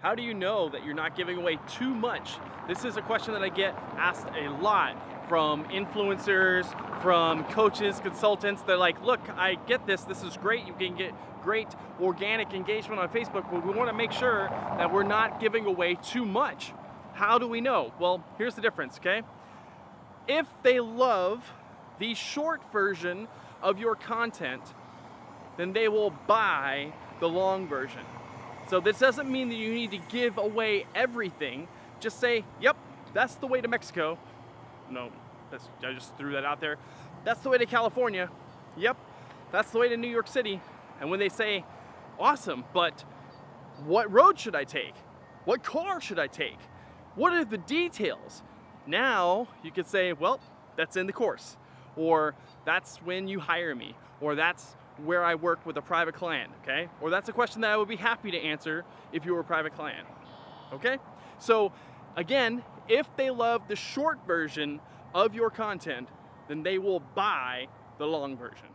How do you know that you're not giving away too much? This is a question that I get asked a lot from influencers, from coaches, consultants. They're like, look, I get this. This is great. You can get great organic engagement on Facebook, but we want to make sure that we're not giving away too much. How do we know? Well, here's the difference, okay? If they love the short version of your content, then they will buy the long version. So this doesn't mean that you need to give away everything. Just say, yep, that's the way to Mexico. No, I just threw that out there. That's the way to California. Yep, that's the way to New York City. And when they say, awesome, but what road should I take? What car should I take? What are the details? Now you could say, well, that's in the course. Or that's when you hire me. Or that's where I work with a private client, okay? Or that's a question that I would be happy to answer if you were a private client, okay? So again, if they love the short version of your content, then they will buy the long version.